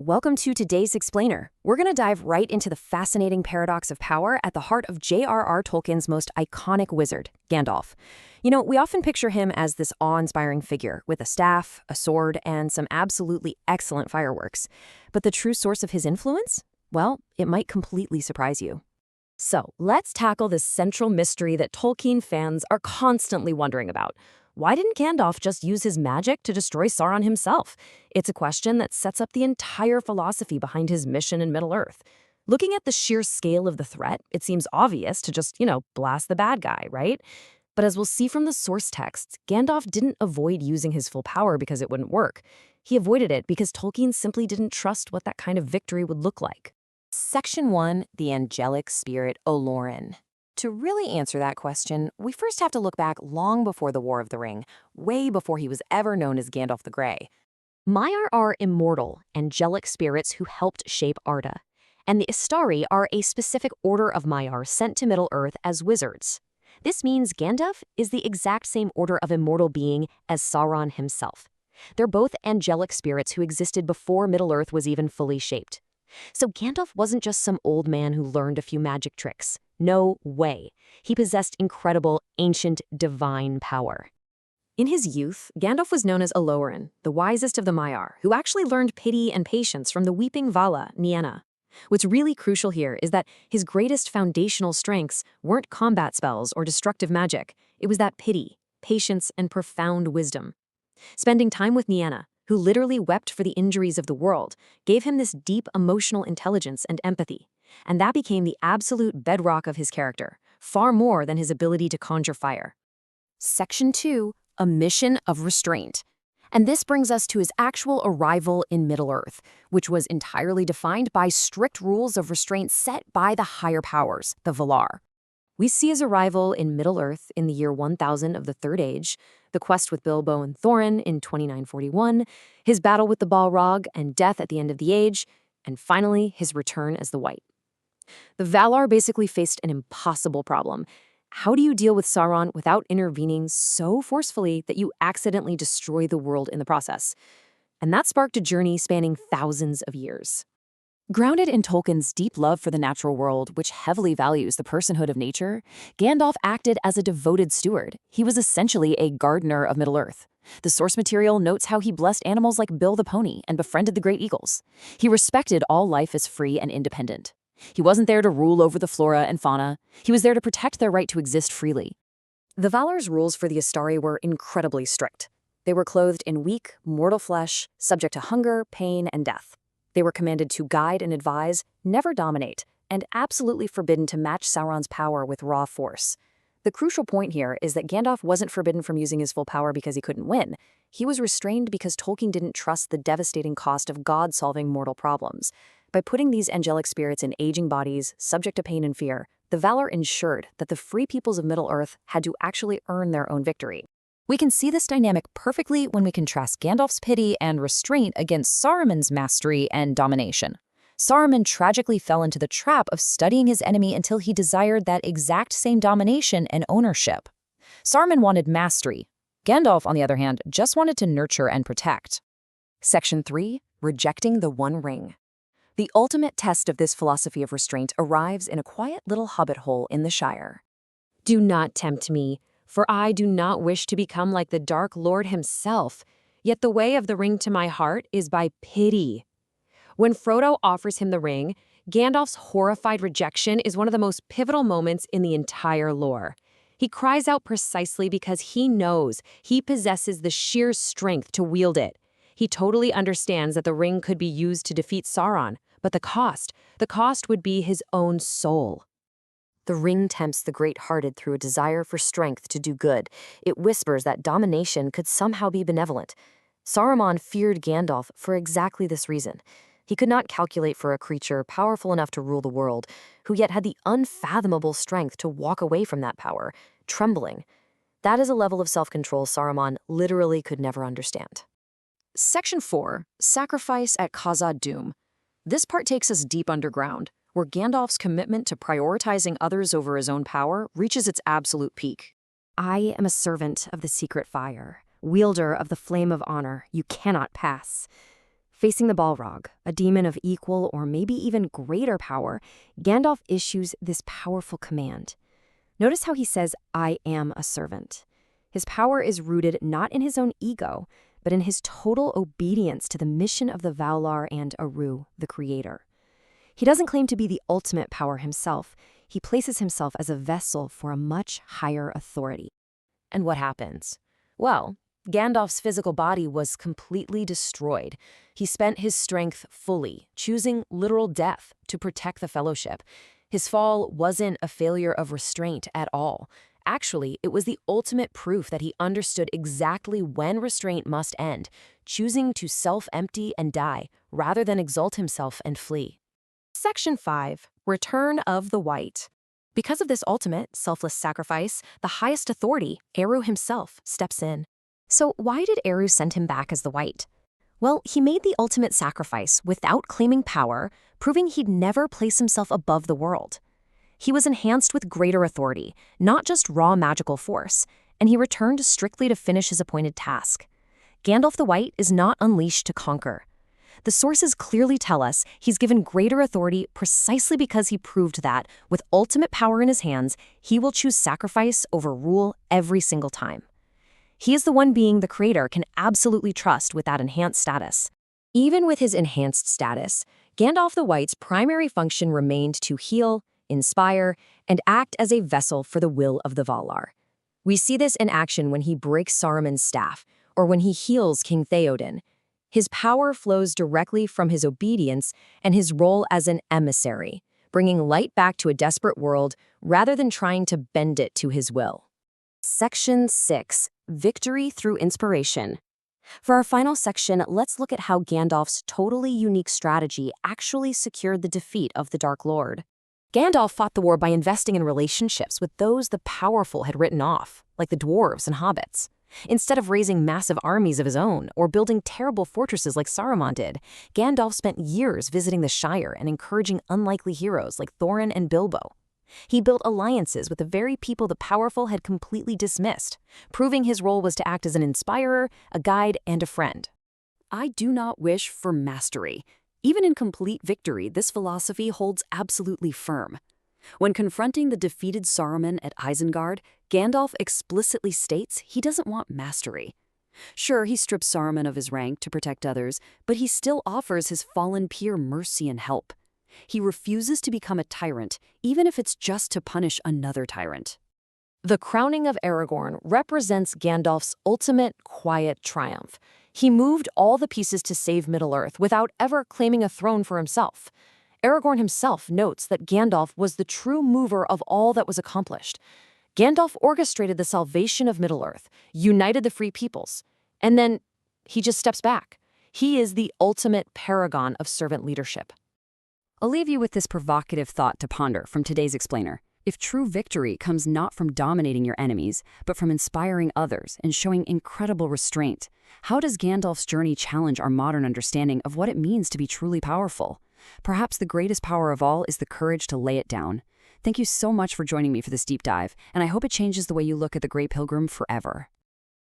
Welcome to today's Explainer. We're going to dive right into the fascinating paradox of power at the heart of J.R.R. Tolkien's most iconic wizard, Gandalf. We often picture him as this awe-inspiring figure with a staff, a sword, and some absolutely excellent fireworks. But the true source of his influence? Well, it might completely surprise you. So, let's tackle this central mystery that Tolkien fans are constantly wondering about. Why didn't Gandalf just use his magic to destroy Sauron himself? It's a question that sets up the entire philosophy behind his mission in Middle-earth. Looking at the sheer scale of the threat, it seems obvious to just, blast the bad guy, right? But as we'll see from the source texts, Gandalf didn't avoid using his full power because it wouldn't work. He avoided it because Tolkien simply didn't trust what that kind of victory would look like. Section 1, the angelic spirit Olórin. To really answer that question, we first have to look back long before the War of the Ring, way before he was ever known as Gandalf the Grey. Maiar are immortal, angelic spirits who helped shape Arda, and the Istari are a specific order of Maiar sent to Middle-earth as wizards. This means Gandalf is the exact same order of immortal being as Sauron himself. They're both angelic spirits who existed before Middle-earth was even fully shaped. So Gandalf wasn't just some old man who learned a few magic tricks. No way. He possessed incredible, ancient, divine power. In his youth, Gandalf was known as Olórin, the wisest of the Maiar, who actually learned pity and patience from the weeping Vala, Nienna. What's really crucial here is that his greatest foundational strengths weren't combat spells or destructive magic. It was that pity, patience, and profound wisdom. Spending time with Nienna, who literally wept for the injuries of the world, gave him this deep emotional intelligence and empathy. And that became the absolute bedrock of his character, far more than his ability to conjure fire. Section 2, a mission of restraint. And this brings us to his actual arrival in Middle-earth, which was entirely defined by strict rules of restraint set by the higher powers, the Valar. We see his arrival in Middle-earth in the year 1000 of the Third Age, the quest with Bilbo and Thorin in 2941, his battle with the Balrog and death at the end of the age, and finally his return as the White. The Valar basically faced an impossible problem. How do you deal with Sauron without intervening so forcefully that you accidentally destroy the world in the process? And that sparked a journey spanning thousands of years. Grounded in Tolkien's deep love for the natural world, which heavily values the personhood of nature, Gandalf acted as a devoted steward. He was essentially a gardener of Middle-earth. The source material notes how he blessed animals like Bill the pony and befriended the great eagles. He respected all life as free and independent. He wasn't there to rule over the flora and fauna. He was there to protect their right to exist freely. The Valar's rules for the Istari were incredibly strict. They were clothed in weak, mortal flesh, subject to hunger, pain, and death. They were commanded to guide and advise, never dominate, and absolutely forbidden to match Sauron's power with raw force. The crucial point here is that Gandalf wasn't forbidden from using his full power because he couldn't win. He was restrained because Tolkien didn't trust the devastating cost of God solving mortal problems. By putting these angelic spirits in aging bodies, subject to pain and fear, the Valar ensured that the free peoples of Middle-earth had to actually earn their own victory. We can see this dynamic perfectly when we contrast Gandalf's pity and restraint against Saruman's mastery and domination. Saruman tragically fell into the trap of studying his enemy until he desired that exact same domination and ownership. Saruman wanted mastery. Gandalf, on the other hand, just wanted to nurture and protect. Section 3, rejecting the One Ring. The ultimate test of this philosophy of restraint arrives in a quiet little hobbit hole in the Shire. Do not tempt me, for I do not wish to become like the Dark Lord himself, yet the way of the ring to my heart is by pity. When Frodo offers him the ring, Gandalf's horrified rejection is one of the most pivotal moments in the entire lore. He cries out precisely because he knows he possesses the sheer strength to wield it. He totally understands that the ring could be used to defeat Sauron, but the cost would be his own soul. The ring tempts the great-hearted through a desire for strength to do good. It whispers that domination could somehow be benevolent. Saruman feared Gandalf for exactly this reason. He could not calculate for a creature powerful enough to rule the world, who yet had the unfathomable strength to walk away from that power, trembling. That is a level of self-control Saruman literally could never understand. Section 4, Sacrifice at Khazad-dûm. This part takes us deep underground, where Gandalf's commitment to prioritizing others over his own power reaches its absolute peak. I am a servant of the secret fire, wielder of the flame of honor you cannot pass. Facing the Balrog, a demon of equal or maybe even greater power, Gandalf issues this powerful command. Notice how he says, "I am a servant." His power is rooted not in his own ego, but in his total obedience to the mission of the Valar and Eru, the creator. He doesn't claim to be the ultimate power himself. He places himself as a vessel for a much higher authority. And what happens? Well, Gandalf's physical body was completely destroyed. He spent his strength fully, choosing literal death to protect the Fellowship. His fall wasn't a failure of restraint at all. Actually, it was the ultimate proof that he understood exactly when restraint must end, choosing to self-empty and die rather than exalt himself and flee. Section 5. Return of the White. Because of this ultimate, selfless sacrifice, the highest authority, Eru himself, steps in. So why did Eru send him back as the White? Well, he made the ultimate sacrifice without claiming power, proving he'd never place himself above the world. He was enhanced with greater authority, not just raw magical force, and he returned strictly to finish his appointed task. Gandalf the White is not unleashed to conquer. The sources clearly tell us he's given greater authority precisely because he proved that, with ultimate power in his hands, he will choose sacrifice over rule every single time. He is the one being the creator can absolutely trust with that enhanced status. Even with his enhanced status, Gandalf the White's primary function remained to heal, inspire, and act as a vessel for the will of the Valar. We see this in action when he breaks Saruman's staff, or when he heals King Theoden. His power flows directly from his obedience and his role as an emissary, bringing light back to a desperate world rather than trying to bend it to his will. Section 6. Victory through inspiration. For our final section, let's look at how Gandalf's totally unique strategy actually secured the defeat of the Dark Lord. Gandalf fought the war by investing in relationships with those the powerful had written off, like the dwarves and hobbits. Instead of raising massive armies of his own or building terrible fortresses like Saruman did, Gandalf spent years visiting the Shire and encouraging unlikely heroes like Thorin and Bilbo. He built alliances with the very people the powerful had completely dismissed, proving his role was to act as an inspirer, a guide, and a friend. I do not wish for mastery. Even in complete victory, this philosophy holds absolutely firm. When confronting the defeated Saruman at Isengard, Gandalf explicitly states he doesn't want mastery. Sure, he strips Saruman of his rank to protect others, but he still offers his fallen peer mercy and help. He refuses to become a tyrant, even if it's just to punish another tyrant. The crowning of Aragorn represents Gandalf's ultimate quiet triumph. He moved all the pieces to save Middle-earth without ever claiming a throne for himself. Aragorn himself notes that Gandalf was the true mover of all that was accomplished. Gandalf orchestrated the salvation of Middle-earth, united the free peoples, and then he just steps back. He is the ultimate paragon of servant leadership. I'll leave you with this provocative thought to ponder from today's explainer. If true victory comes not from dominating your enemies, but from inspiring others and showing incredible restraint, how does Gandalf's journey challenge our modern understanding of what it means to be truly powerful? Perhaps the greatest power of all is the courage to lay it down. Thank you so much for joining me for this deep dive, and I hope it changes the way you look at the Great Pilgrim forever.